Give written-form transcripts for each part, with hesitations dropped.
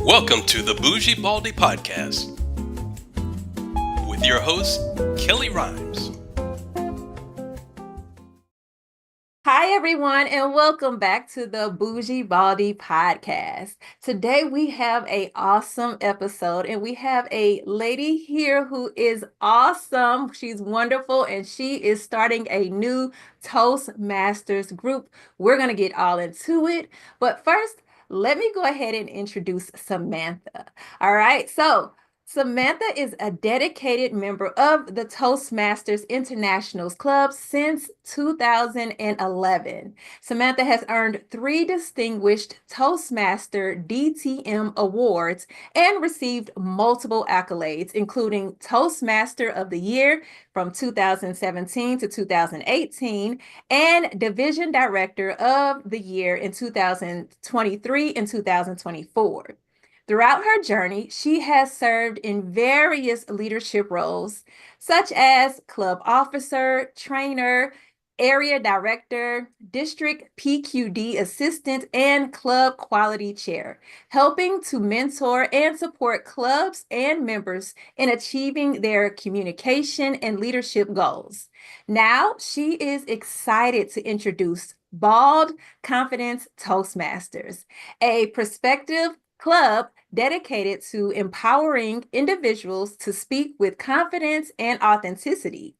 Welcome to the Bougie Baldie Podcast with your host, Kellie Rhymes. Hi, everyone, and welcome back to the Bougie Baldie Podcast. Today, we have an awesome episode, and we have a lady here who is awesome. She's wonderful, and she is starting a new Toastmasters group. We're going to get all into it. But first, let me go ahead and introduce Samantha. All right, so Samantha is a dedicated member of the Toastmasters International's Club since 2011. Samantha has earned 3 Distinguished Toastmaster DTM awards and received multiple accolades, including Toastmaster of the Year from 2017 to 2018 and Division Director of the Year in 2023 and 2024. Throughout her journey, she has served in various leadership roles, such as club officer, trainer, area director, district PQD assistant, and club quality chair, helping to mentor and support clubs and members in achieving their communication and leadership goals. Now, she is excited to introduce Bald Confidence Toastmasters, a prospective club dedicated to empowering individuals to speak with confidence and authenticity.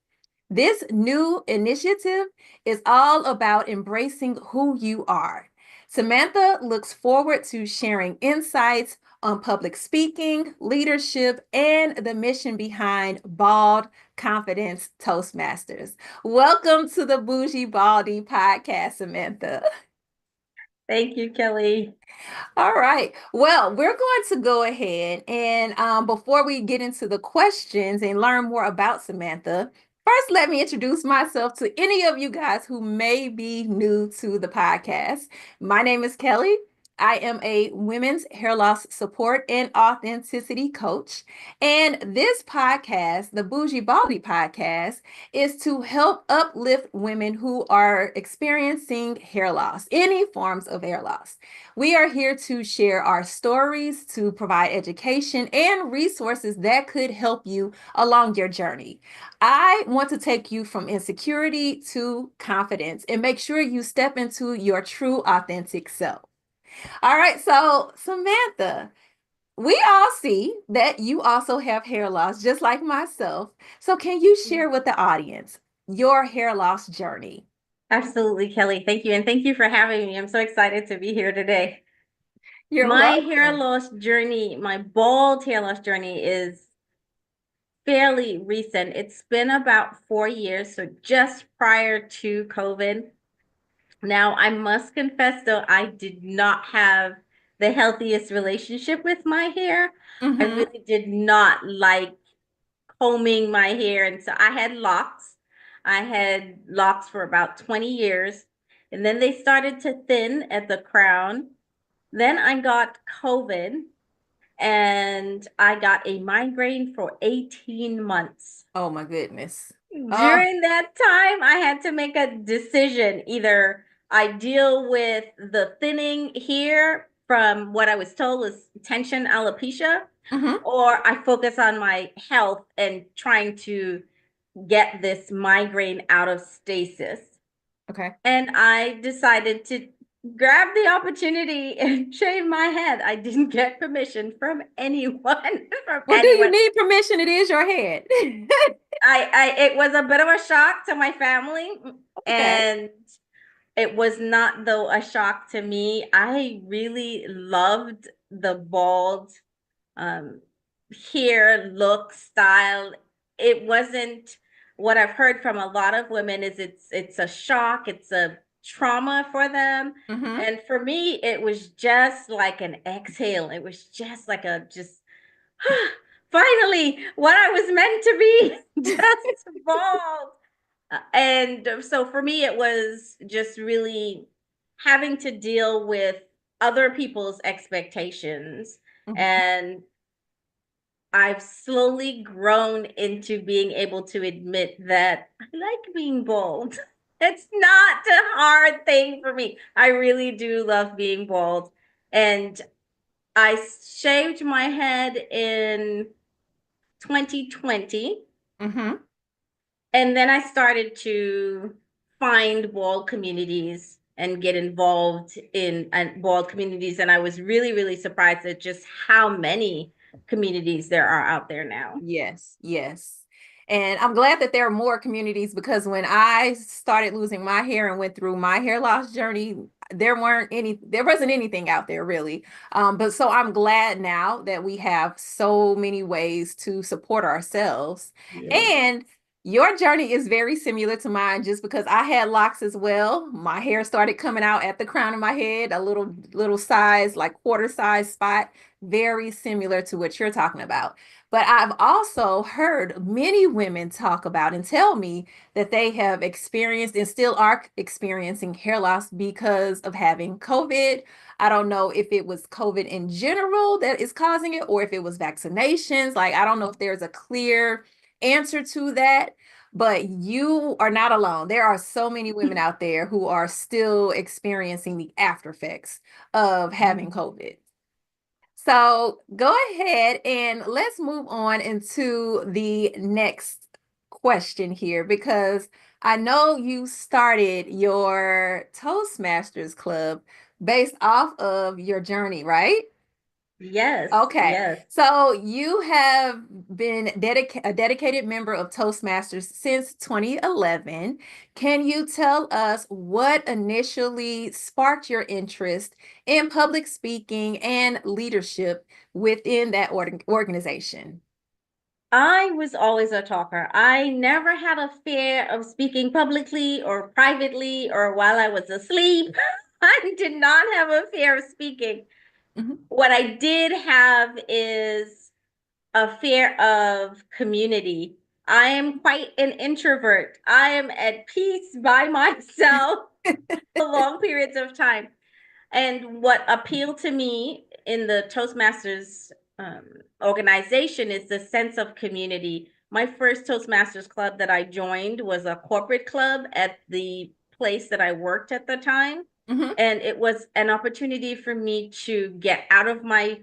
This new initiative is all about embracing who you are. Samantha looks forward to sharing insights on public speaking, leadership, and the mission behind Bald Confidence Toastmasters. Welcome to the Bougie Baldie Podcast, Samantha. Thank you, Kellie. All right. Well, we're going to go ahead and before we get into the questions and learn more about Samantha, first let me introduce myself to any of you guys who may be new to the podcast. My name is Kellie. I am a women's hair loss support and authenticity coach. And this podcast, the Bougie Baldie Podcast, is to help uplift women who are experiencing hair loss, any forms of hair loss. We are here to share our stories, to provide education and resources that could help you along your journey. I want to take you from insecurity to confidence and make sure you step into your true, authentic self. All right, so Samantha, we all see that you also have hair loss, just like myself. So can you share with the audience your hair loss journey? Absolutely, Kellie. Thank you. And thank you for having me. I'm so excited to be here today. You're My welcome. hair loss journey, my bald hair loss journey is fairly recent. It's been about 4 years, so just prior to COVID. Now, I must confess, though, I did not have the healthiest relationship with my hair. I really did not like combing my hair. And so I had locks. I had locks for about 20 years. And then they started to thin at the crown. Then I got COVID and I got a migraine for 18 months. Oh my goodness. During that time, I had to make a decision. Either I deal with the thinning here from what I was told was tension alopecia, or I focus on my health and trying to get this migraine out of stasis. Okay. And I decided to grab the opportunity and shave my head. I didn't get permission from anyone. Well, do you need permission? It is your head. It was a bit of a shock to my family, and it was not, though, a shock to me. I really loved the bald hair look, style. It wasn't what I've heard from a lot of women is it's a shock, it's a trauma for them. And for me, it was just like an exhale. It was just like finally what I was meant to be, just bald. And so for me, it was just really having to deal with other people's expectations. And I've slowly grown into being able to admit that I like being bald. It's not a hard thing for me. I really do love being bald. And I shaved my head in 2020. Mm-hmm. And then I started to find bald communities and get involved in bald communities. And I was really, really surprised at just how many communities there are out there now. Yes, yes. And I'm glad that there are more communities, because when I started losing my hair and went through my hair loss journey, there wasn't anything out there really. But so I'm glad now that we have so many ways to support ourselves. Yeah. And your journey is very similar to mine, just because I had locks as well. My hair started coming out at the crown of my head, a little size, like quarter size spot, very similar to what you're talking about. But I've also heard many women talk about and tell me that they have experienced and still are experiencing hair loss because of having COVID. I don't know if it was COVID in general that is causing it, or if it was vaccinations. Like, I don't know if there's a clear answer to that, but you are not alone. There are so many women out there who are still experiencing the after effects of having COVID. So go ahead and let's move on into the next question here, because I know you started your Toastmasters Club based off of your journey, right? Yes, Okay, yes. so you have been a dedicated member of Toastmasters since 2011. Can you tell us what initially sparked your interest in public speaking and leadership within that organization? I was always a talker. I never had a fear of speaking publicly or privately or while I was asleep. I did not have a fear of speaking. Mhm. What I did have is a fear of community. I am quite an introvert. I am at peace by myself for long periods of time. And what appealed to me in the Toastmasters organization is the sense of community. My first Toastmasters club that I joined was a corporate club at the place that I worked at the time. Mhm. And it was an opportunity for me to get out of my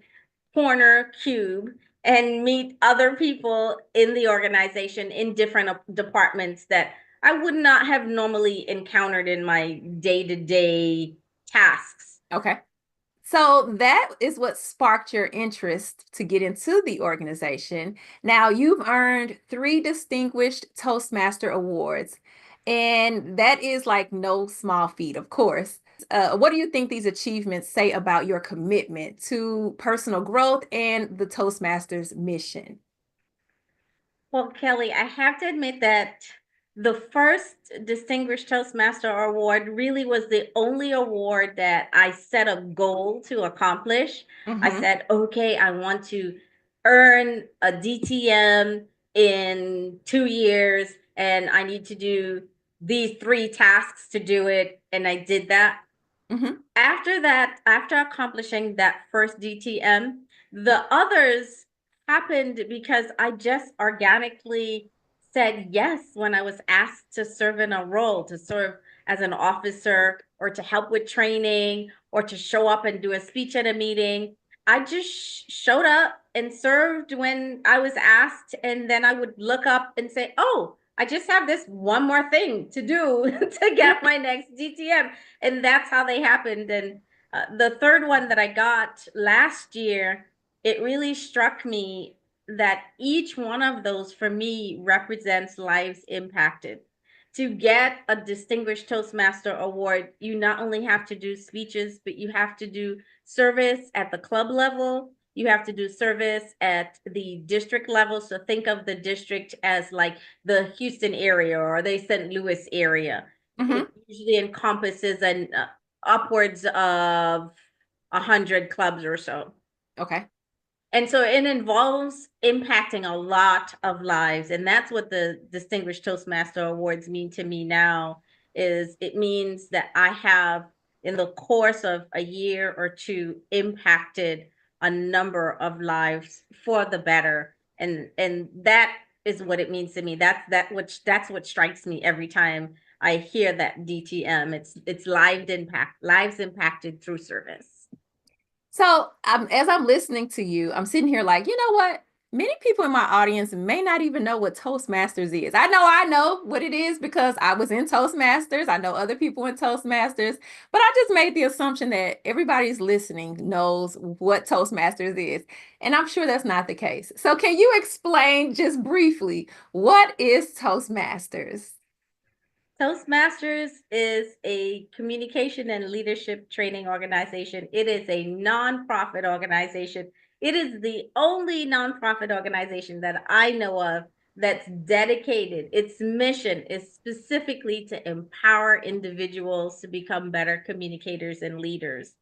corner cube and meet other people in the organization in different departments that I would not have normally encountered in my day-to-day tasks. Okay. So that is what sparked your interest to get into the organization. Now, you've earned 3 Distinguished Toastmaster awards, and that is like no small feat, of course. What do you think these achievements say about your commitment to personal growth and the Toastmasters mission? Well, Kelly, I have to admit that the first Distinguished Toastmaster Award really was the only award that I set a goal to accomplish. I Mm-hmm. said, okay, I want to earn a DTM in 2 years, and I need to do these 3 tasks to do it. And I did that. Mm-hmm. After that, after accomplishing that first DTM, the others happened because I just organically said yes when I was asked to serve in a role, to serve as an officer or to help with training or to show up and do a speech at a meeting. I just showed up and served when I was asked, and then I would look up and say, oh, I just have this one more thing to do to get my next DTM. And that's how they happened. And the third one that I got last year, it really struck me that each one of those for me represents lives impacted. To get a Distinguished Toastmaster award, you not only have to do speeches, but you have to do service at the club level. You have to do service at the district level. So think of the district as like the Houston area or the St. Louis area. Mm-hmm. It usually encompasses an upwards of 100 clubs or so. Okay. And so it involves impacting a lot of lives. And that's what the Distinguished Toastmaster Awards mean to me now, is it means that I have, in the course of a year or two, impacted a number of lives for the better. And that is what it means to me. That's what strikes me every time I hear that DTM. It's lives impacted through service. So as I'm listening to you, I'm sitting here like, you know what? Many people in my audience may not even know what Toastmasters is. I know what it is because I was in Toastmasters. I know other people in Toastmasters, but I just made the assumption that everybody's listening knows what Toastmasters is. And I'm sure that's not the case. So can you explain just briefly what is Toastmasters? Toastmasters is a communication and leadership training organization. It is a nonprofit organization. It is the only nonprofit organization that I know of that's dedicated. Its mission is specifically to empower individuals to become better communicators and leaders.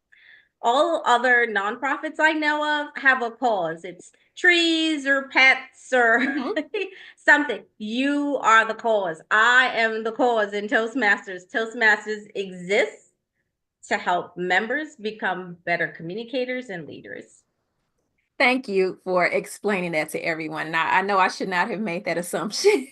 All other nonprofits I know of have a cause. It's trees or pets or Mhm. something. You are the cause. I am the cause in Toastmasters. Toastmasters exists to help members become better communicators and leaders. Thank you for explaining that to everyone. Now, I know I should not have made that assumption.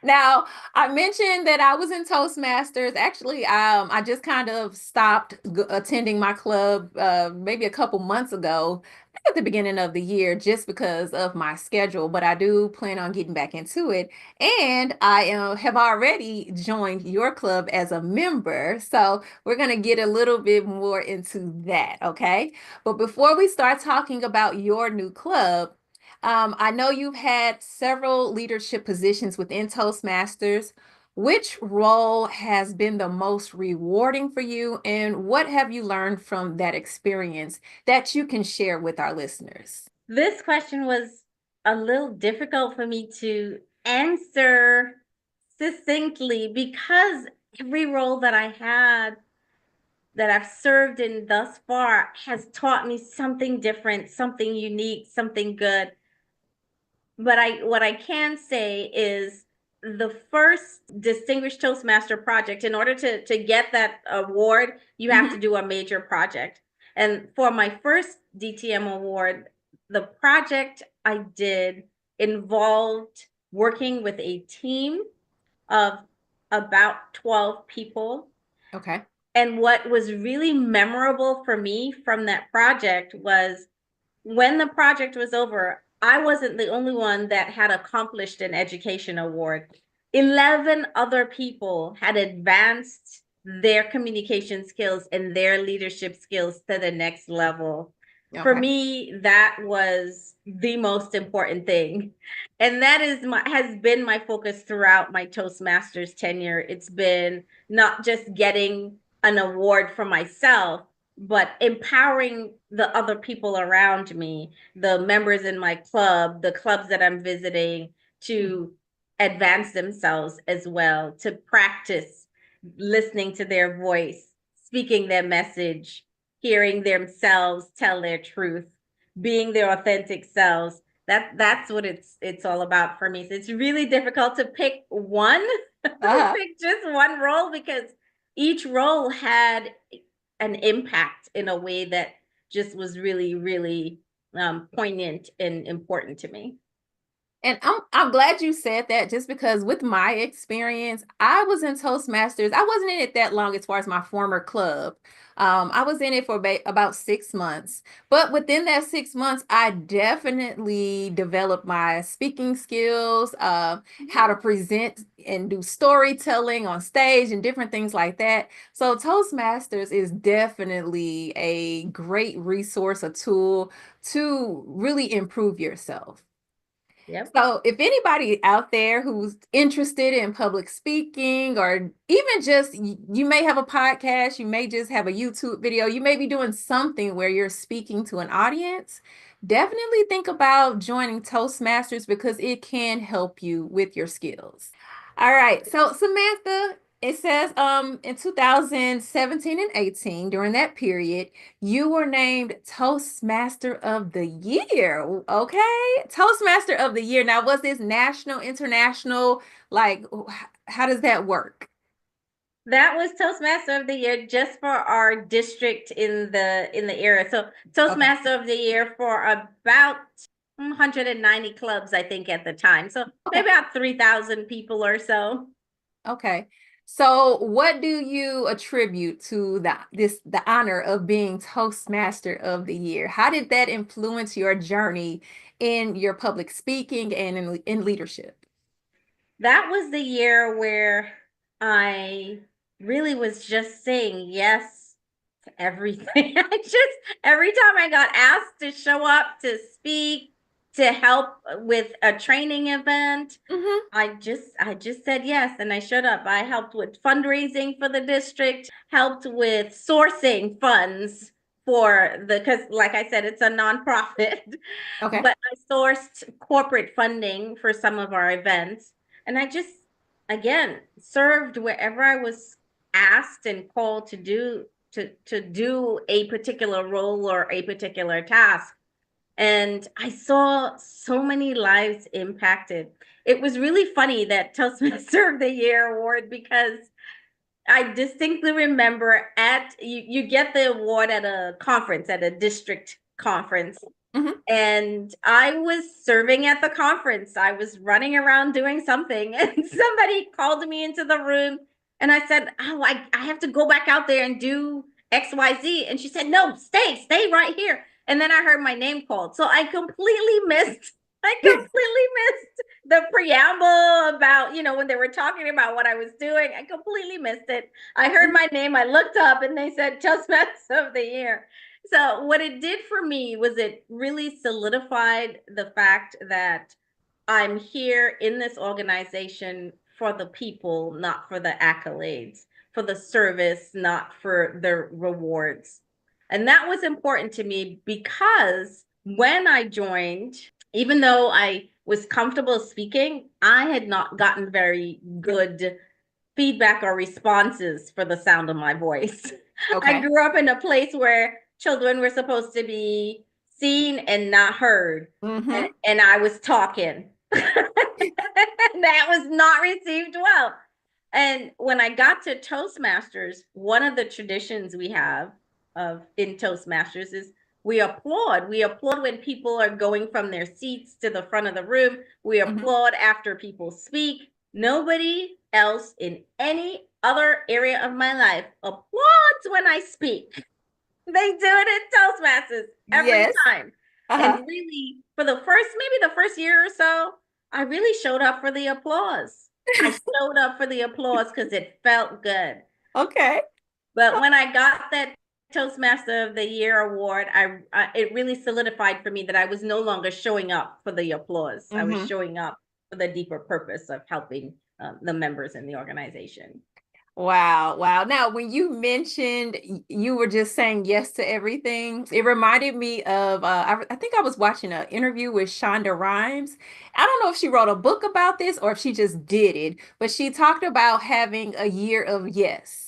Now, I mentioned that I was in Toastmasters. Actually, I just kind of stopped attending my club maybe a couple months ago, at the beginning of the year, just because of my schedule. But I do plan on getting back into it. And I have already joined your club as a member. So we're going to get a little bit more into that, okay? But before we start talking about your new club, I know you've had several leadership positions within Toastmasters. Which role has been the most rewarding for you, and what have you learned from that experience that you can share with our listeners? This question was a little difficult for me to answer succinctly because every role that I had that I've served in thus far has taught me something different, something unique, something good. But what I can say is the first Distinguished Toastmaster project, in order to get that award, you have to Mhm. do a major project. And for my first DTM award, the project I did involved working with a team of about 12 people. Okay. And what was really memorable for me from that project was when the project was over, I wasn't the only one that had accomplished an education award. 11 other people had advanced their communication skills and their leadership skills to the next level. For Okay. me, that was the most important thing. And that is has been my focus throughout my Toastmasters tenure. It's been not just getting an award for myself, but empowering the other people around me, the members in my club, the clubs that I'm visiting, to advance themselves as well, to practice listening to their voice, speaking their message, hearing themselves tell their truth, being their authentic selves. That's what it's all about for me. So it's really difficult to pick one, Uh-huh. pick just one role, because each role had an impact in a way that just was really, really poignant and important to me. And I'm glad you said that, just because with my experience, I was in Toastmasters. I wasn't in it that long as far as my former club. I was in it for about 6 months. But within that 6 months, I definitely developed my speaking skills, how to present and do storytelling on stage and different things like that. So Toastmasters is definitely a great resource, a tool to really improve yourself. Yep. So, if anybody out there who's interested in public speaking, or even just you may have a podcast, you may just have a YouTube video, you may be doing something where you're speaking to an audience, definitely think about joining Toastmasters because it can help you with your skills. All right. So, Samantha, it says in 2017 and 18, during that period, you were named Toastmaster of the Year. Okay. Toastmaster of the Year. Now, was this national, international? Like, how does that work? That was Toastmaster of the Year just for our district in the area. So Okay. Toastmaster of the Year for about 190 clubs, I think, at the time. So Okay. maybe about 3,000 people or so. Okay. So what do you attribute to the honor of being Toastmaster of the Year? How did that influence your journey in your public speaking and in leadership? That was the year where I really was just saying yes to everything. Every time I got asked to show up to speak, to help with a training event, Mm-hmm. I just said yes, and I showed up. I helped with fundraising for the district, helped with sourcing funds for because like I said, it's a nonprofit, Okay. but I sourced corporate funding for some of our events. And I just, again, served wherever I was asked and called to do a particular role or a particular task. And I saw so many lives impacted. It was really funny that Toastmaster of the Year award, because I distinctly remember you get the award at a conference, at a district conference. Mm-hmm. And I was serving at the conference. I was running around doing something, and somebody called me into the room. And I said, "Oh, I have to go back out there and do XYZ." And she said, "No, stay right here." And then I heard my name called. So I completely missed the preamble about, when they were talking about what I was doing. I completely missed it. I heard my name. I looked up and they said Toastmaster of the Year. So what it did for me was it really solidified the fact that I'm here in this organization for the people, not for the accolades, for the service, not for the rewards. And that was important to me because when I joined, even though I was comfortable speaking, I had not gotten very good feedback or responses for the sound of my voice. I Okay. grew up in a place where children were supposed to be seen and not heard, Mm-hmm. and I was talking. That was not received well. And when I got to Toastmasters, one of the traditions we have of in Toastmasters is we applaud. We applaud when people are going from their seats to the front of the room. We Mm-hmm. applaud after people speak. Nobody else in any other area of my life applauds when I speak. They do it in Toastmasters every Yes. time. Uh-huh. And really, for maybe the first year or so, I really showed up for the applause. I showed up for the applause because it felt good. Okay. But when I got that Toastmaster of the Year award, it really solidified for me that I was no longer showing up for the applause. I was Mm-hmm. showing up for the deeper purpose of helping the members in the organization. Wow, wow. Now, when you mentioned you were just saying yes to everything, it reminded me of I think I was watching an interview with Shonda Rhimes. I don't know if she wrote a book about this or if she just did it, but she talked about having a year of yes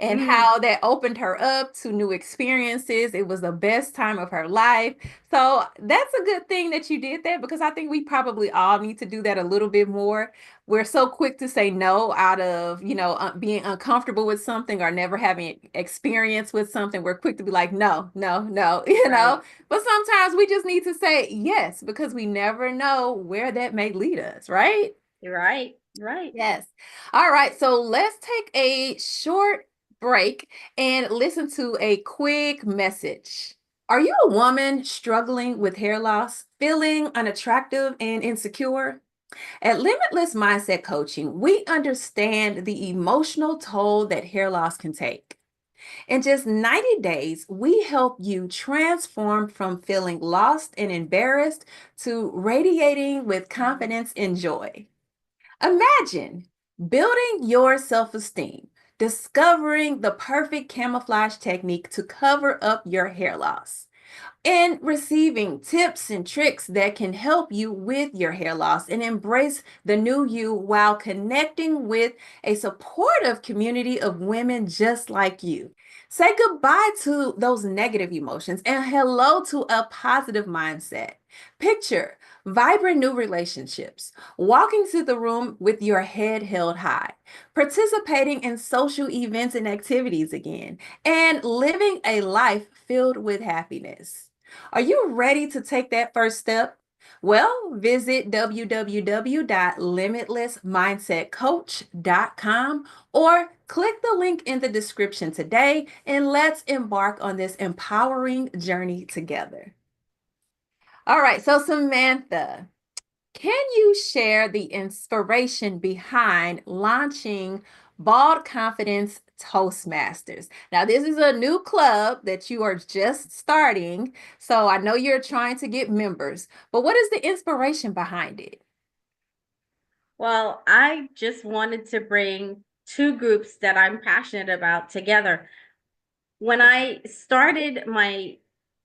and Mm, how that opened her up to new experiences. It was the best time of her life. So that's a good thing that you did that, because I think we probably all need to do that a little bit more. We're so quick to say no out of, being uncomfortable with something or never having experience with something. We're quick to be like, no, no, no, right, but sometimes we just need to say yes, because we never know where that may lead us, right? right, right. Yes. All right. So let's take a short break and listen to a quick message. Are you a woman struggling with hair loss, feeling unattractive and insecure? At Limitless Mindset Coaching, we understand the emotional toll that hair loss can take. In just 90 days, we help you transform from feeling lost and embarrassed to radiating with confidence and joy. Imagine building your self esteem, discovering the perfect camouflage technique to cover up your hair loss, and receiving tips and tricks that can help you with your hair loss and embrace the new you while connecting with a supportive community of women just like you. Say goodbye to those negative emotions and hello to a positive mindset. Picture vibrant new relationships, walking through the room with your head held high, participating in social events and activities again, and living a life filled with happiness. Are you ready to take that first step? Well, visit www.limitlessmindsetcoach.com or click the link in the description today, and let's embark on this empowering journey together. All right, so Samantha, can you share the inspiration behind launching Bald Confidence Toastmasters? Now, this is a new club that you are just starting, so I know you're trying to get members, but what is the inspiration behind it? Well, I just wanted to bring two groups that I'm passionate about together. When I started my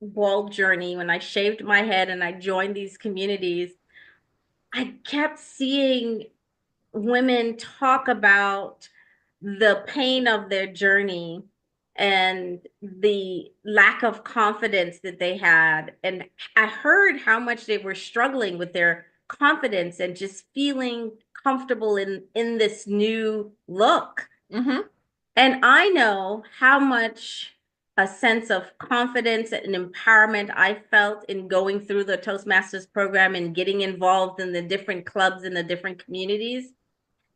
bald journey, when I shaved my head and I joined these communities, I kept seeing women talk about the pain of their journey and the lack of confidence that they had. And I heard how much they were struggling with their confidence and just feeling comfortable in this new look. Mm-hmm. And I know how much a sense of confidence and empowerment I felt in going through the Toastmasters program and getting involved in the different clubs in the different communities.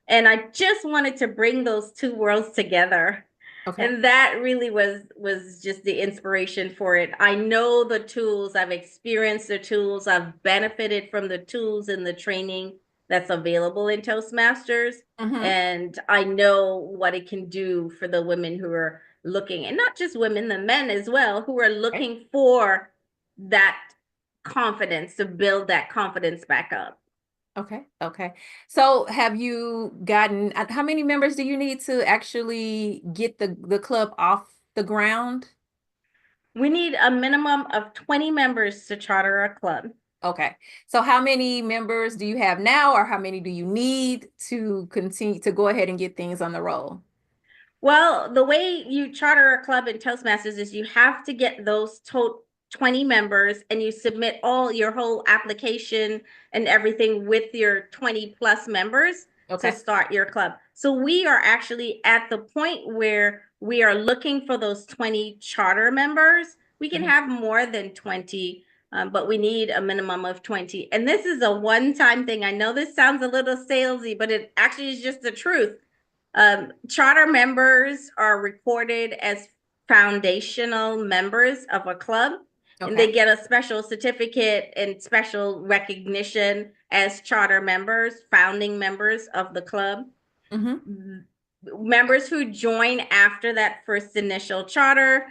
And I just wanted to bring those two worlds together. Okay. And that really was just the inspiration for it. I know the tools, I've experienced the tools, I've benefited from the tools and the training that's available in Toastmasters. Mm-hmm. And I know what it can do for the women who are looking, and not just women, the men as well, who are looking for that confidence, to build that confidence back up. Okay. Okay. So have you gotten, how many members do you need to actually get the club off the ground? We need a minimum of 20 members to charter a club. Okay. So how many members do you have now, or how many do you need to continue to go ahead and get things on the roll? Well, the way you charter a club in Toastmasters is you have to get those 20 members, and you submit all your whole application and everything with your 20 plus members to start your club. So we are actually at the point where we are looking for those 20 charter members. We can have more than 20, but we need a minimum of 20. And this is a one-time thing. I know this sounds a little salesy, but it actually is just the truth. Charter members are recorded as foundational members of a club, and they get a special certificate and special recognition as charter members, founding members of the club. Members who join after that first initial charter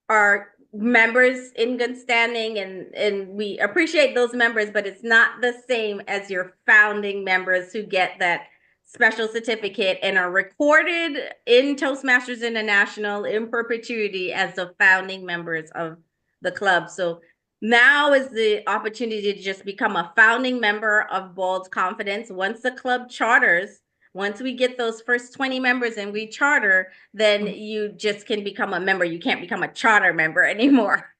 are members in good standing, and we appreciate those members, but it's not the same as your founding members who get that special certificate and are recorded in Toastmasters International in perpetuity as the founding members of the club. So now is the opportunity to just become a founding member of Bald Confidence. Once the club charters, once we get those first 20 members and we charter, then you just can become a member. You can't become a charter member anymore.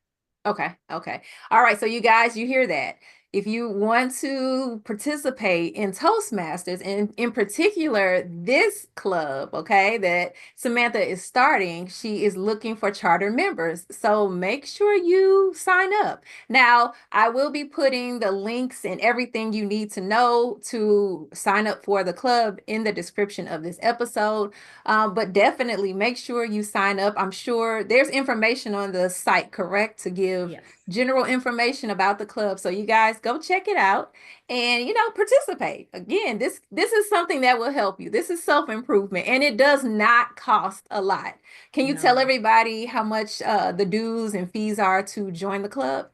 Okay. Okay. All right. So you guys, you hear that. If you want to participate in Toastmasters, and in particular, this club, okay, that Samantha is starting, she is looking for charter members. So make sure you sign up. Now, I will be putting the links and everything you need to know to sign up for the club in the description of this episode. But definitely make sure you sign up. I'm sure there's information on the site, correct, to give general information about the club. So you guys go check it out and, participate. Again, this is something that will help you. This is self-improvement, and it does not cost a lot. Can you tell everybody how much the dues and fees are to join the club?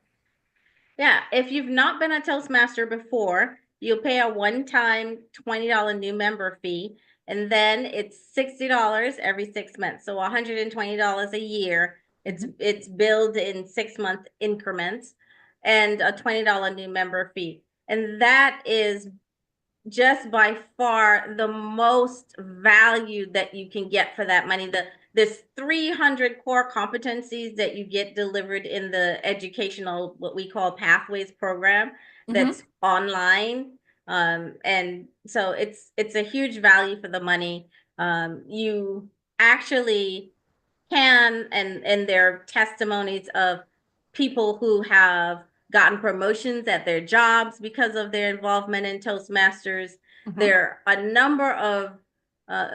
Yeah, if you've not been a Toastmaster before, you'll pay a one-time $20 new member fee, and then it's $60 every 6 months. So $120 a year. It's billed in 6-month increments, and a $20 new member fee. And that is just by far the most value that you can get for that money. There's 300 core competencies that you get delivered in the educational, what we call Pathways program, that's online. And so it's a huge value for the money. You actually can, and there are testimonies of people who have gotten promotions at their jobs because of their involvement in Toastmasters. There are a number of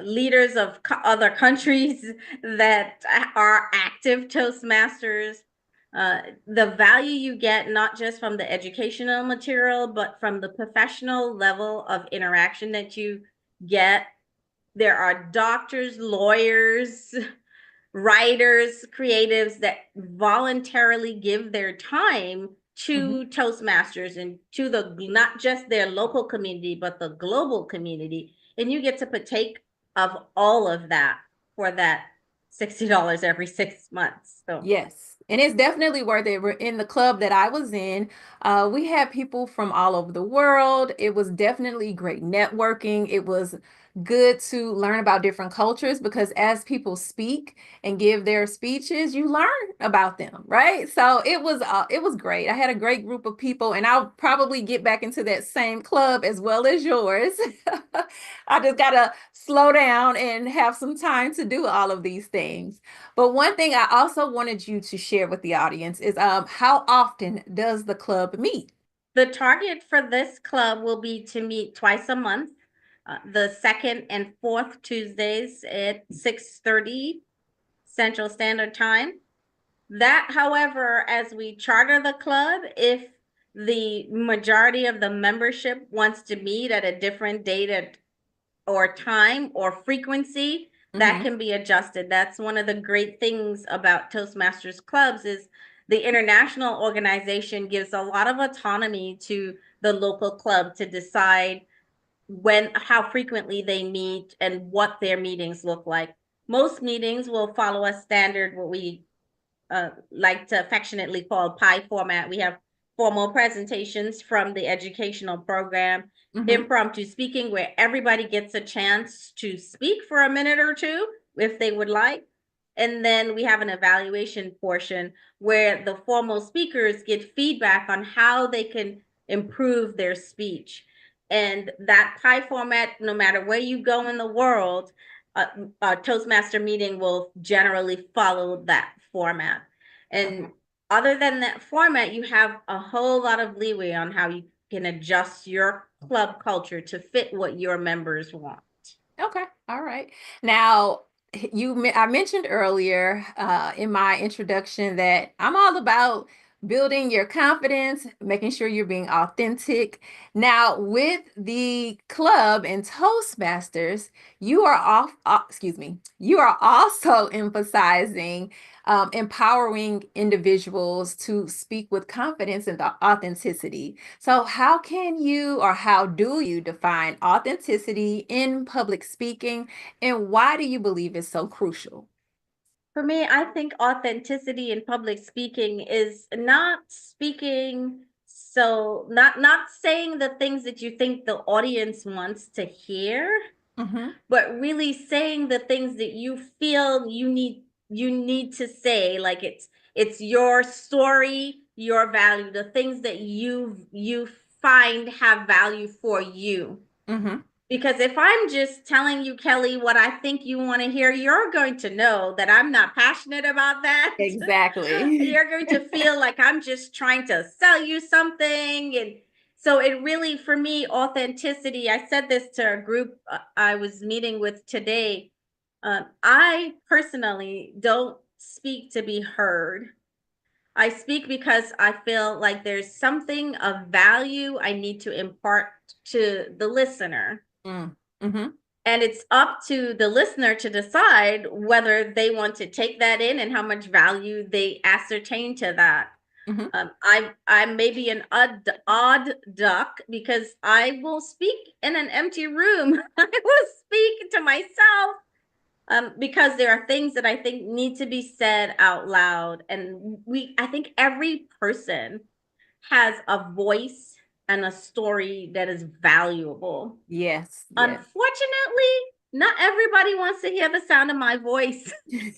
leaders of other countries that are active Toastmasters. The value you get, not just from the educational material, but from the professional level of interaction that you get. There are doctors, lawyers, writers, creatives that voluntarily give their time to Toastmasters and to the not just their local community, but the global community. And you get to partake of all of that for that $60 every 6 months. So yes. And it's definitely worth it. We're in the club that I was in. We had people from all over the world. It was definitely great networking. It was good to learn about different cultures because as people speak and give their speeches, you learn about them, right? So it was great. I had a great group of people, and I'll probably get back into that same club as well as yours. I just gotta slow down and have some time to do all of these things. But one thing I also wanted you to share with the audience is how often does the club meet? the target for this club will be to meet twice a month, the second and fourth Tuesdays at 6:30 Central Standard Time. That, however, as we charter the club, if the majority of the membership wants to meet at a different date or time or frequency, that can be adjusted. That's one of the great things about Toastmasters clubs is the international organization gives a lot of autonomy to the local club to decide how frequently they meet and what their meetings look like. Most meetings will follow a standard, what we like to affectionately call pie format. We have formal presentations from the educational program, impromptu speaking where everybody gets a chance to speak for a minute or two if they would like. And then we have an evaluation portion where the formal speakers get feedback on how they can improve their speech. And that pie format, no matter where you go in the world, a Toastmaster meeting will generally follow that format. And other than that format, you have a whole lot of leeway on how you can adjust your club culture to fit what your members want. Okay. All right. Now, I mentioned earlier in my introduction that I'm all about building your confidence, making sure you're being authentic. Now, with the club and Toastmasters, you are you are also emphasizing empowering individuals to speak with confidence and authenticity. So how can you or how do you define authenticity in public speaking, and why do you believe it's so crucial? For me, I think authenticity in public speaking is not speaking not saying the things that you think the audience wants to hear, but really saying the things that you feel you need to say. Like it's your story, your value, the things that you find have value for you. Because if I'm just telling you, Kelly, what I think you want to hear, you're going to know that I'm not passionate about that. Exactly. You're going to feel like I'm just trying to sell you something. And so it really, for me, authenticity, I said this to a group I was meeting with today. I personally don't speak to be heard. I speak because I feel like there's something of value I need to impart to the listener. And it's up to the listener to decide whether they want to take that in and how much value they ascertain to that. I may be an odd duck because I will speak in an empty room. I will speak to myself because there are things that I think need to be said out loud. And I think every person has a voice and a story that is valuable. Yes. Unfortunately, not everybody wants to hear the sound of my voice.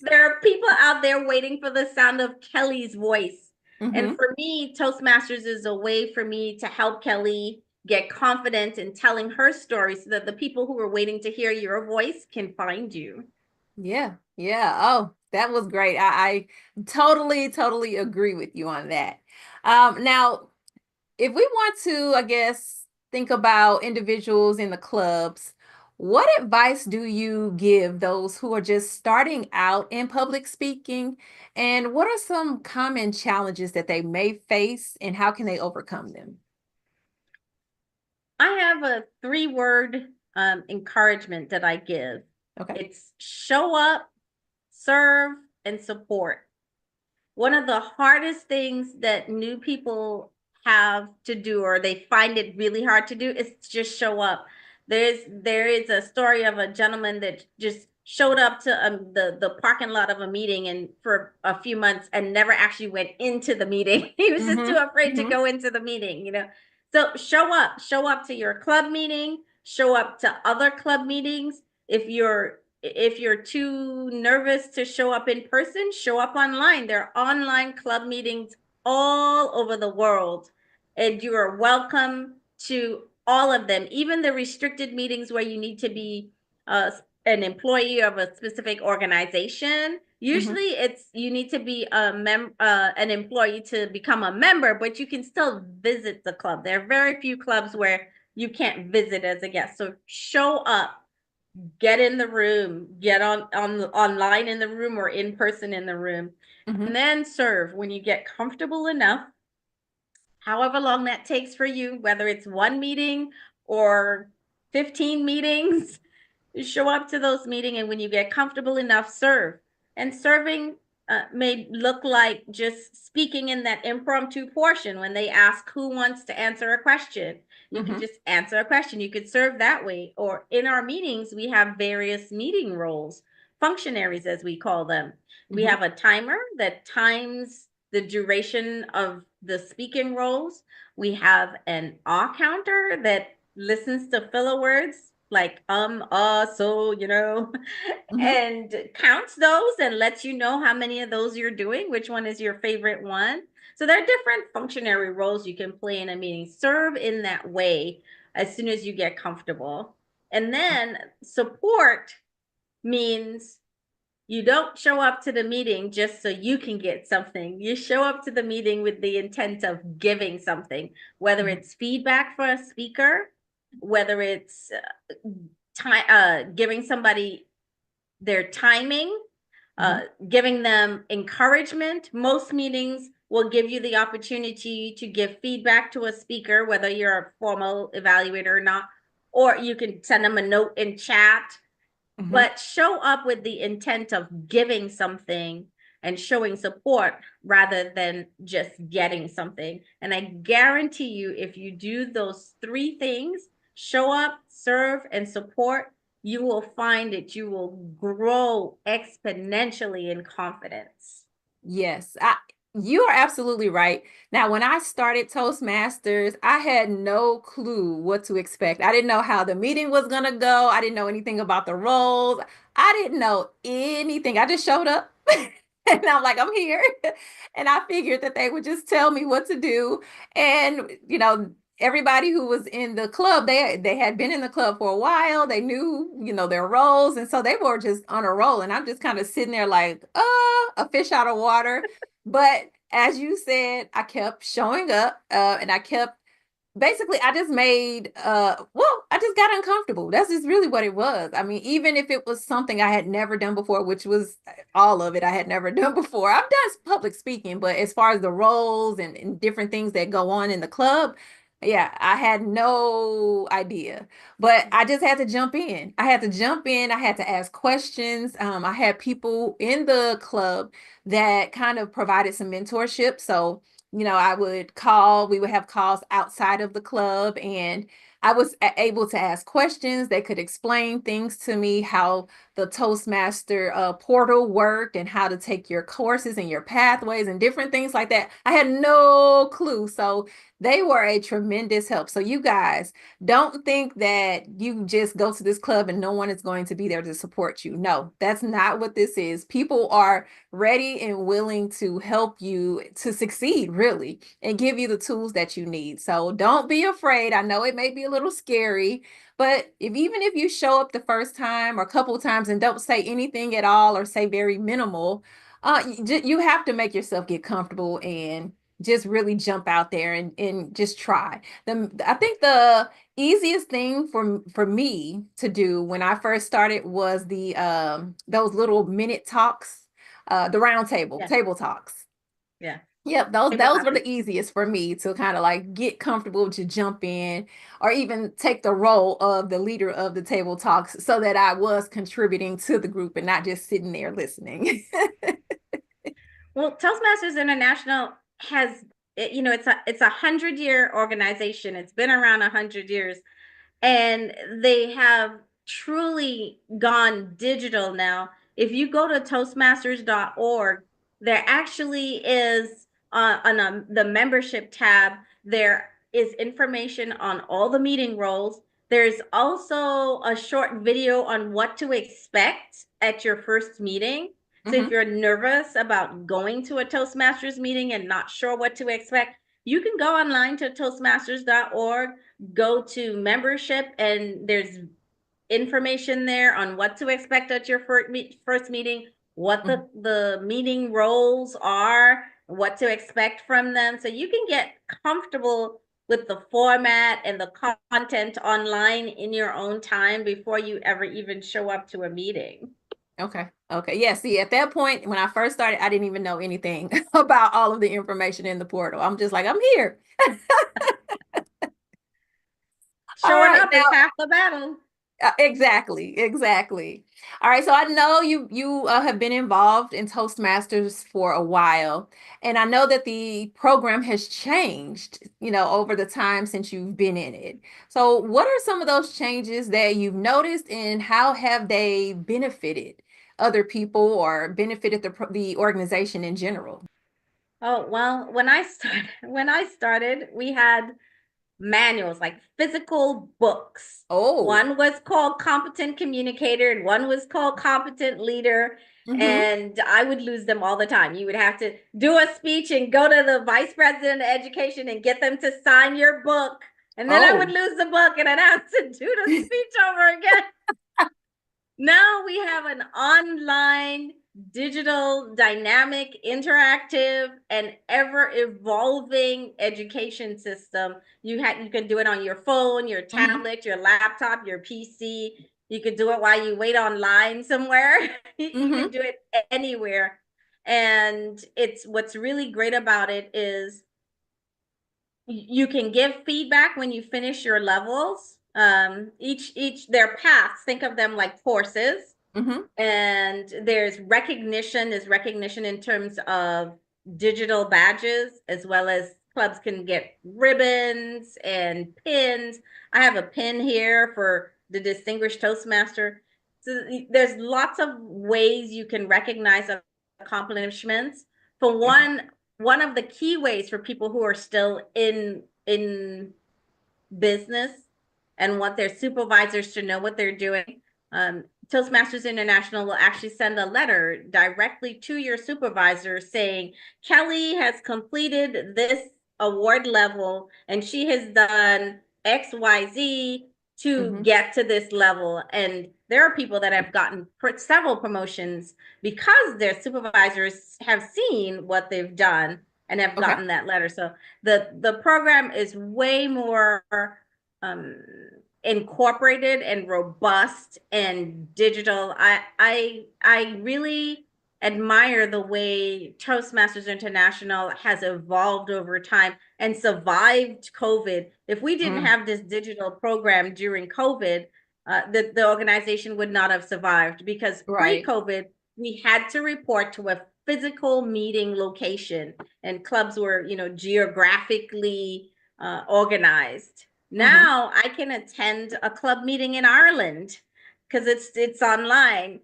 There are people out there waiting for the sound of Kelly's voice. And for me, Toastmasters is a way for me to help Kelly get confident in telling her story so that the people who are waiting to hear your voice can find you. Yeah. Oh, that was great. I totally agree with you on that. Now, if we want to, I guess, think about individuals in the clubs, what advice do you give those who are just starting out in public speaking? And what are some common challenges that they may face, and how can they overcome them? I have a 3-word encouragement that I give. Okay. It's show up, serve, and support. One of the hardest things that new people have to do, or they find it really hard to do, is just show up. There is a story of a gentleman that just showed up to the parking lot of a meeting and for a few months and never actually went into the meeting. He was just too afraid to go into the meeting, you know. So show up to your club meeting, show up to other club meetings. If you're too nervous to show up in person, show up online. There are online club meetings all over the world, and you are welcome to all of them, even the restricted meetings where you need to be an employee of a specific organization. Usually it's you need to be an employee to become a member, but you can still visit the club. There are very few clubs where you can't visit as a guest. So show up, get in the room, get online in the room or in person in the room, and then serve when you get comfortable enough, however long that takes for you, whether it's one meeting or 15 meetings. Show up to those meetings, and when you get comfortable enough, serve. And serving may look like just speaking in that impromptu portion when they ask who wants to answer a question. You can just answer a question. You could serve that way. Or in our meetings, we have various meeting roles, functionaries as we call them. We have a timer that times the duration of the speaking roles. We have an counter that listens to filler words like so, you know, and counts those and lets you know how many of those you're doing, which one is your favorite one. So there are different functionary roles you can play in a meeting. Serve in that way as soon as you get comfortable. And then support means you don't show up to the meeting just so you can get something. You show up to the meeting with the intent of giving something, whether it's feedback for a speaker, whether it's giving somebody their timing, giving them encouragement. Most meetings will give you the opportunity to give feedback to a speaker, whether you're a formal evaluator or not, or you can send them a note in chat. But show up with the intent of giving something and showing support rather than just getting something. And I guarantee you, if you do those 3 things, show up, serve, and support, you will find that you will grow exponentially in confidence. Yes, you are absolutely right. Now, when I started Toastmasters, I had no clue what to expect. I didn't know how the meeting was going to go. I didn't know anything about the roles. I didn't know anything. I just showed up and I'm like, I'm here. And I figured that they would just tell me what to do. And, you know, everybody who was in the club, they had been in the club for a while. They knew, you know, their roles. And so they were just on a roll. And I'm just kind of sitting there like, a fish out of water. But as you said, I kept showing up and I kept basically I just made I just got uncomfortable. That's just really what it was. I mean, even if it was something I had never done before, which was all of it I had never done before. I've done public speaking, but as far as the roles and different things that go on in the club, yeah, I had no idea, but I just had to jump in. I had to jump in. I had to ask questions. I had people in the club that kind of provided some mentorship. So, you know, we would have calls outside of the club, and I was able to ask questions. They could explain things to me, how the Toastmaster portal worked and how to take your courses and your pathways and different things like that. I had no clue. So they were a tremendous help. So you guys don't think that you just go to this club and no one is going to be there to support you. No, that's not what this is. People are ready and willing to help you to succeed, really, and give you the tools that you need. So don't be afraid. I know it may be a little scary, but even if you show up the first time or a couple of times and don't say anything at all or say very minimal, you have to make yourself get comfortable and just really jump out there and just try. I think the easiest thing for me to do when I first started was the those little minute talks, the round Yeah. table talks. Yeah. Yep, those were the easiest for me to kind of like get comfortable to jump in or even take the role of the leader of the table talks so that I was contributing to the group and not just sitting there listening. Well, Toastmasters International has, it's a 100-year organization. It's been around 100 years, and they have truly gone digital now. If you go to toastmasters.org, there actually is on the membership tab, there is information on all the meeting roles. There's also a short video on what to expect at your first meeting. So if you're nervous about going to a Toastmasters meeting and not sure what to expect, you can go online to toastmasters.org, go to membership, and there's information there on what to expect at your first meeting, what the meeting roles are, what to expect from them. So you can get comfortable with the format and the content online in your own time before you ever even show up to a meeting. Okay. Okay. Yeah. See, at that point, when I first started, I didn't even know anything about all of the information in the portal. I'm just like, I'm here. Showing up is half the battle. Exactly. All right. So I know you have been involved in Toastmasters for a while, and I know that the program has changed, over the time since you've been in it. So what are some of those changes that you've noticed, and how have they benefited other people or benefited the organization in general? Oh, well, when I started, we had manuals, like physical books. Oh. One was called Competent Communicator and one was called Competent Leader. And I would lose them all the time. You would have to do a speech and go to the vice president of education and get them to sign your book. And then I would lose the book and I'd have to do the speech over again. Now we have an online, digital, dynamic, interactive, and ever evolving education system. You can do it on your phone, your tablet, your laptop, your PC. You could do it while you wait online somewhere. You can do it anywhere. And what's really great about it is you can give feedback when you finish your levels. Each their paths, think of them like courses. And there's recognition in terms of digital badges, as well as clubs can get ribbons and pins. I have a pin here for the Distinguished Toastmaster. So there's lots of ways you can recognize accomplishments. For one of the key ways for people who are still in business and want their supervisors to know what they're doing, Toastmasters International will actually send a letter directly to your supervisor saying, Kellie has completed this award level and she has done XYZ to get to this level. And there are people that have gotten several promotions because their supervisors have seen what they've done and have gotten that letter. So the program is way more incorporated and robust and digital. I really admire the way Toastmasters International has evolved over time and survived COVID. If we didn't have this digital program during COVID, the organization would not have survived, because pre-COVID, we had to report to a physical meeting location and clubs were, geographically organized. Now I can attend a club meeting in Ireland because it's online.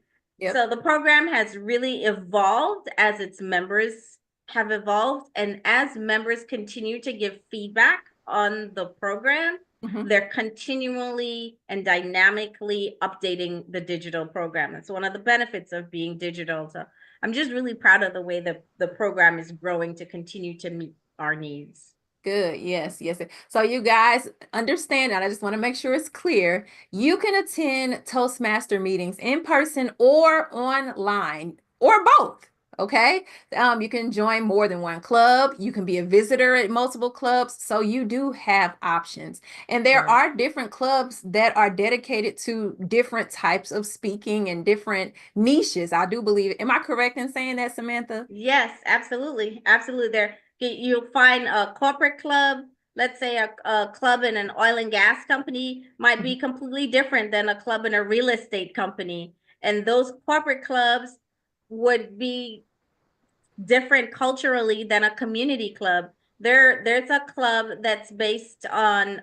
So the program has really evolved as its members have evolved. And as members continue to give feedback on the program, they're continually and dynamically updating the digital program. It's one of the benefits of being digital. So I'm just really proud of the way that the program is growing to continue to meet our needs. Good. Yes. So you guys understand that. I just want to make sure it's clear. You can attend Toastmaster meetings in person or online or both. Okay. You can join more than one club. You can be a visitor at multiple clubs. So you do have options. And there Right. are different clubs that are dedicated to different types of speaking and different niches. I do believe. Am I correct in saying that, Samantha? Yes, absolutely. Absolutely. You'll find a corporate club, let's say a club in an oil and gas company might be completely different than a club in a real estate company. And those corporate clubs would be different culturally than a community club. There's a club that's based on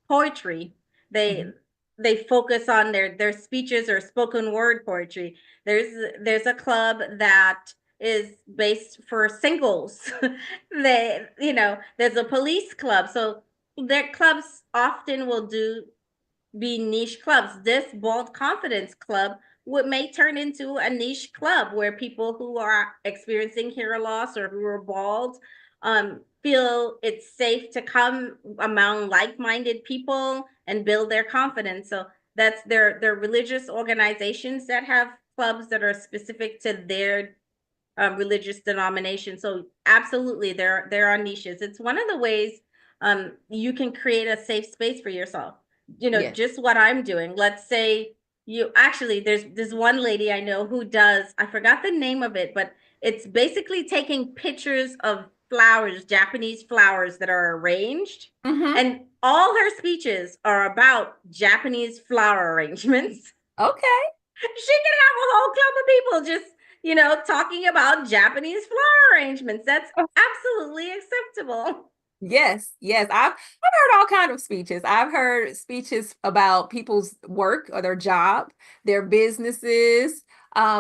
poetry. They Mhm. they focus on their speeches or spoken word poetry. There's a club that is based for singles. There's a police club. So their clubs often will be niche clubs. This Bald Confidence Club would may turn into a niche club where people who are experiencing hair loss or who are bald feel it's safe to come among like-minded people and build their confidence. So that's their religious organizations that have clubs that are specific to their religious denomination. So absolutely, there are niches. It's one of the ways you can create a safe space for yourself. Yes. Just what I'm doing. Let's say you actually there's one lady I know who does, I forgot the name of it, but it's basically taking pictures of flowers, Japanese flowers that are arranged, Mm-hmm. and all her speeches are about Japanese flower arrangements. Okay. She can have a whole club of people just, talking about Japanese flower arrangements. That's absolutely acceptable. Yes, yes. I've heard all kind of speeches. I've heard speeches about people's work or their job, their businesses,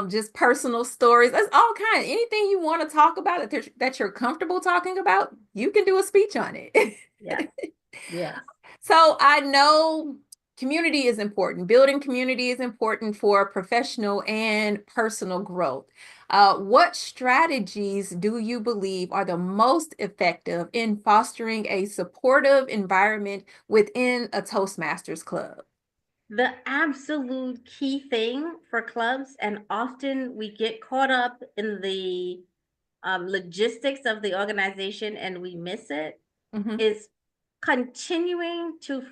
just personal stories. That's all kind. Anything you want to talk about that you're comfortable talking about, you can do a speech on it. Yes. Yes. So I know community is important. Building community is important for professional and personal growth. What strategies do you believe are the most effective in fostering a supportive environment within a Toastmasters club? The absolute key thing for clubs, and often we get caught up in the logistics of the organization and we miss it, Mhm. is continuing to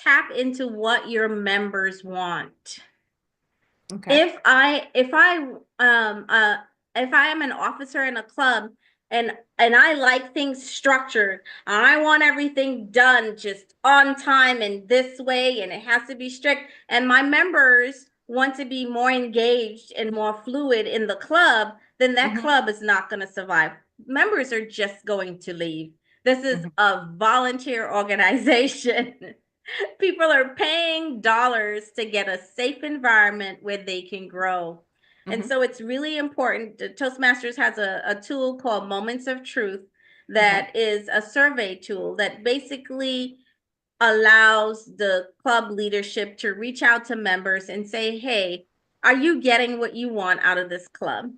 tap into what your members want. Okay. If I am an officer in a club and I like things structured, I want everything done just on time and this way, and it has to be strict, and my members want to be more engaged and more fluid in the club, then that Mhm. club is not going to survive. Members are just going to leave. This is Mhm. a volunteer organization. People are paying dollars to get a safe environment where they can grow. And Mhm. so it's really important. Toastmasters has a tool called Moments of Truth Okay. that is a survey tool that basically allows the club leadership to reach out to members and say, hey, are you getting what you want out of this club?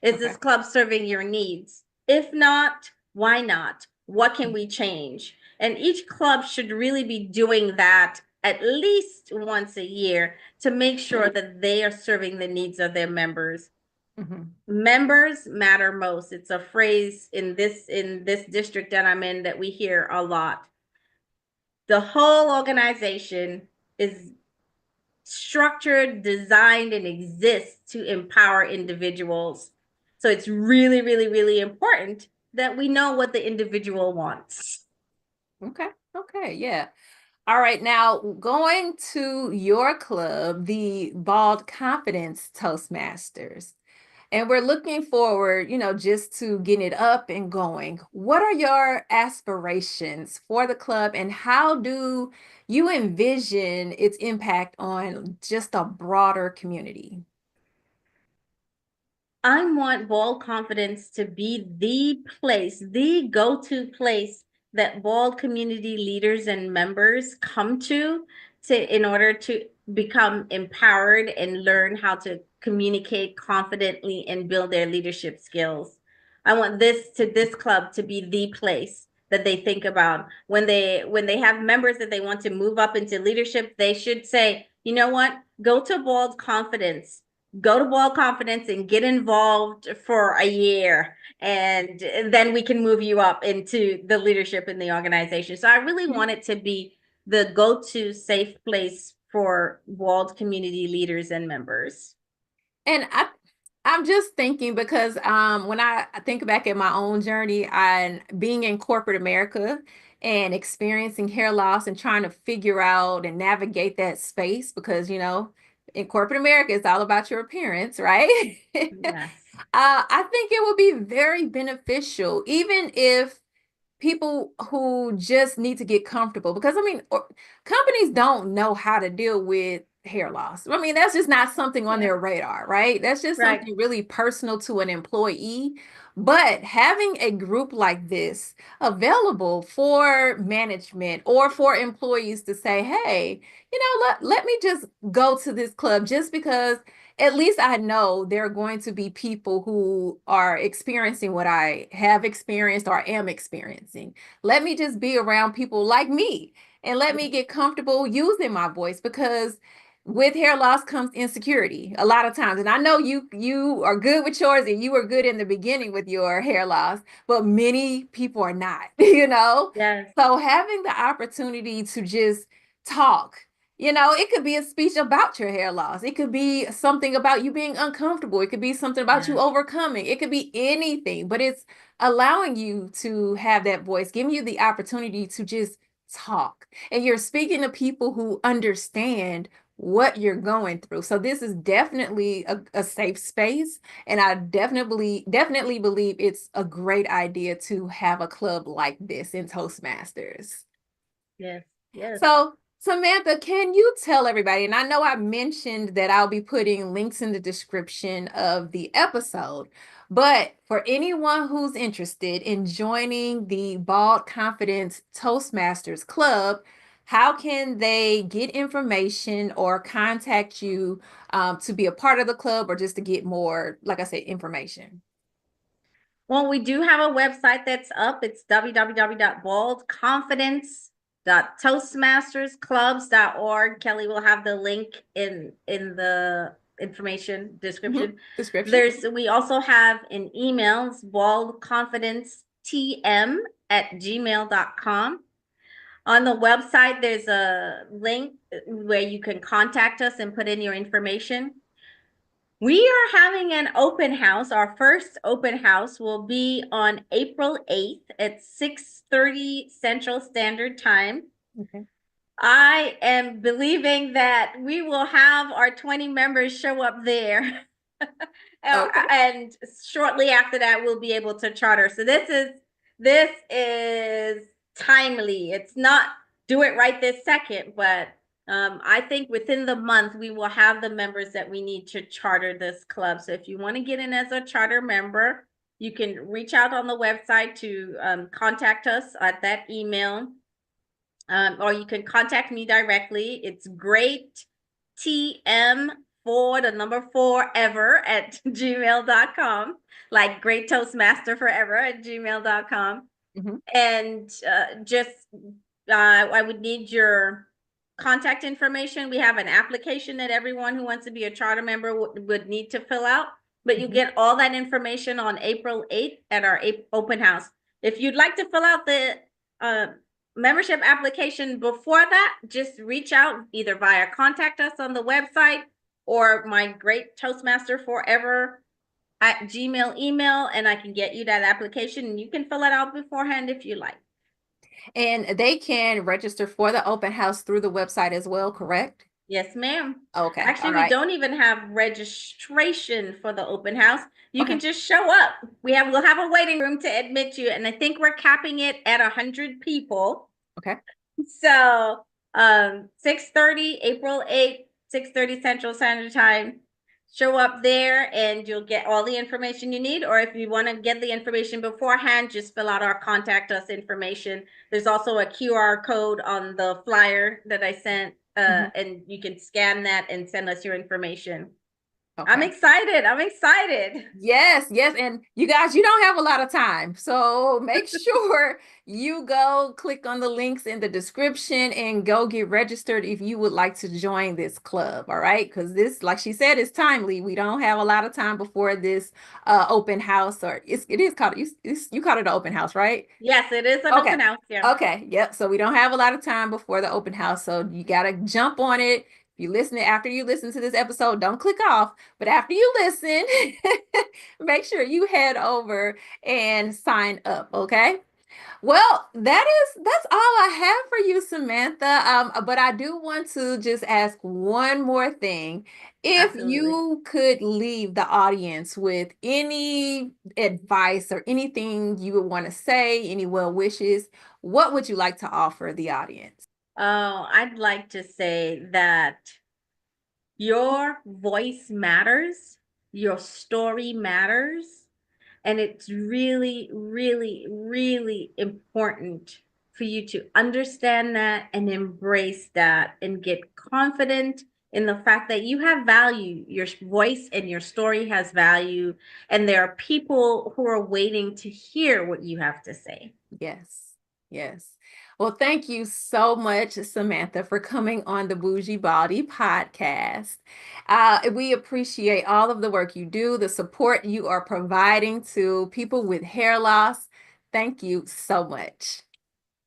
Is Okay. this club serving your needs? If not, why not? What can we change? And each club should really be doing that at least once a year to make sure that they are serving the needs of their members. Mhm. Members matter most. It's a phrase in this district that I'm in that we hear a lot. The whole organization is structured, designed, and exists to empower individuals. So it's really, really, really important that we know what the individual wants. Okay. Okay. Yeah. All right, now going to your club, the Bald Confidence Toastmasters, and we're looking forward, just to getting it up and going. What are your aspirations for the club, and how do you envision its impact on just a broader community? I want Bald Confidence to be the place, the go-to place that Bald community leaders and members come to in order to become empowered and learn how to communicate confidently and build their leadership skills. I want this club to be the place that they think about when they have members that they want to move up into leadership. They should say, you know what, go to Bald Confidence. go to Bald Confidence and get involved for a year, and then we can move you up into the leadership in the organization. So I really want it to be the go-to safe place for Bald community leaders and members. And I'm just thinking because when I think back at my own journey and being in corporate America and experiencing hair loss and trying to figure out and navigate that space, because in corporate America it's all about your appearance, right? Yes. I think it would be very beneficial, even if people who just need to get comfortable, because companies don't know how to deal with hair loss. That's just not something on their radar, right? That's just something really personal to an employee. But having a group like this available for management or for employees to say, hey, let me just go to this club, just because at least I know there are going to be people who are experiencing what I have experienced or am experiencing. Let me just be around people like me and let me get comfortable using my voice, because with hair loss comes insecurity a lot of times. And I know you are good with yours, and you were good in the beginning with your hair loss, but many people are not, Yes. So having the opportunity to just talk, it could be a speech about your hair loss. It could be something about you being uncomfortable. It could be something about you overcoming. It could be anything, but it's allowing you to have that voice, giving you the opportunity to just talk. And you're speaking to people who understand what you're going through. So this is definitely a safe space. And I definitely believe it's a great idea to have a club like this in Toastmasters. Yes. Yes. So Samantha, can you tell everybody, and I know I mentioned that I'll be putting links in the description of the episode, but for anyone who's interested in joining the Bald Confidence Toastmasters Club, how can they get information or contact you to be a part of the club, or just to get more, like I said, information? Well, we do have a website that's up. It's www.baldconfidence.toastmastersclubs.org. Kelly will have the link in the information description. We also have an email. It's baldconfidencetm@gmail.com. On the website, there's a link where you can contact us and put in your information. We are having an open house. Our first open house will be on April 8th at 6:30 Central Standard Time. Okay. I am believing that we will have our 20 members show up there. Okay. And shortly after that, we'll be able to charter. So this is timely. It's not do it right this second, but I think within the month, we will have the members that we need to charter this club. So if you want to get in as a charter member, you can reach out on the website to contact us at that email. Or you can contact me directly. It's greattm4 like Great Toastmaster Forever at gmail.com. Mm-hmm. And I would need your contact information. We have an application that everyone who wants to be a charter member would need to fill out, but you get all that information on April 8th at our open house. If you'd like to fill out the membership application before that, just reach out either via contact us on the website or my Great Toastmaster Forever at Gmail email, and I can get you that application, and you can fill it out beforehand if you like. And they can register for the open house through the website as well, correct? Yes, ma'am. Okay. Actually, we don't even have registration for the open house. You can just show up. We'll have a waiting room to admit you, and I think we're capping it at 100 people. Okay. So 6:30, April 8th, 6:30 Central Standard Time. Show up there and you'll get all the information you need. Or if you want to get the information beforehand, just fill out our contact us information. There's also a QR code on the flyer that I sent, and you can scan that and send us your information. I'm Okay. excited. I'm excited. Yes, yes. And you guys, you don't have a lot of time. So make sure you go click on the links in the description and go get registered if you would like to join this club. All right. Because this, like she said, is timely. We don't have a lot of time before this open house, or it is called, you called it an open house, right? Yes, it is an Okay. open house here. Okay. Yep. So we don't have a lot of time before the open house. So you got to jump on it. If you listen, after you listen to this episode, don't click off. But after you listen, make sure you head over and sign up. Okay. Well, that's all I have for you, Samantha. But I do want to just ask one more thing. If Absolutely. you could leave the audience with any advice or anything you would want to say, any well wishes, what would you like to offer the audience? Oh, I'd like to say that your voice matters, your story matters, and it's really, really, really important for you to understand that and embrace that and get confident in the fact that you have value. Your voice and your story has value, and there are people who are waiting to hear what you have to say. Yes, yes. Well, thank you so much, Samantha, for coming on the Bougie Baldie Podcast. We appreciate all of the work you do, the support you are providing to people with hair loss. Thank you so much.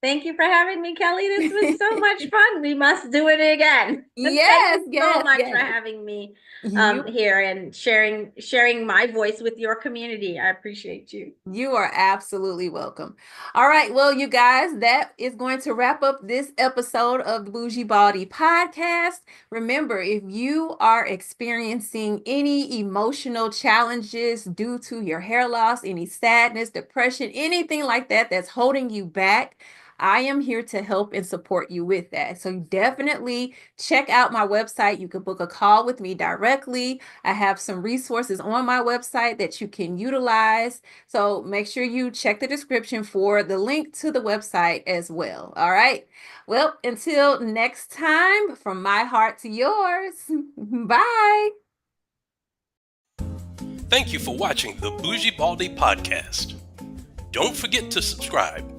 Thank you for having me, Kelly. This was so much fun. We must do it again. Thank Yes, you so yes, much for yes. having me You here and sharing my voice with your community. I appreciate you. You are absolutely welcome. All right. Well, you guys, that is going to wrap up this episode of the Bougie Baldie Podcast. Remember, if you are experiencing any emotional challenges due to your hair loss, any sadness, depression, anything like that that's holding you back, I am here to help and support you with that. So definitely check out my website. You can book a call with me directly. I have some resources on my website that you can utilize. So make sure you check the description for the link to the website as well. All right. Well, until next time, from my heart to yours. Bye. Thank you for watching the Bougie Baldie Podcast. Don't forget to subscribe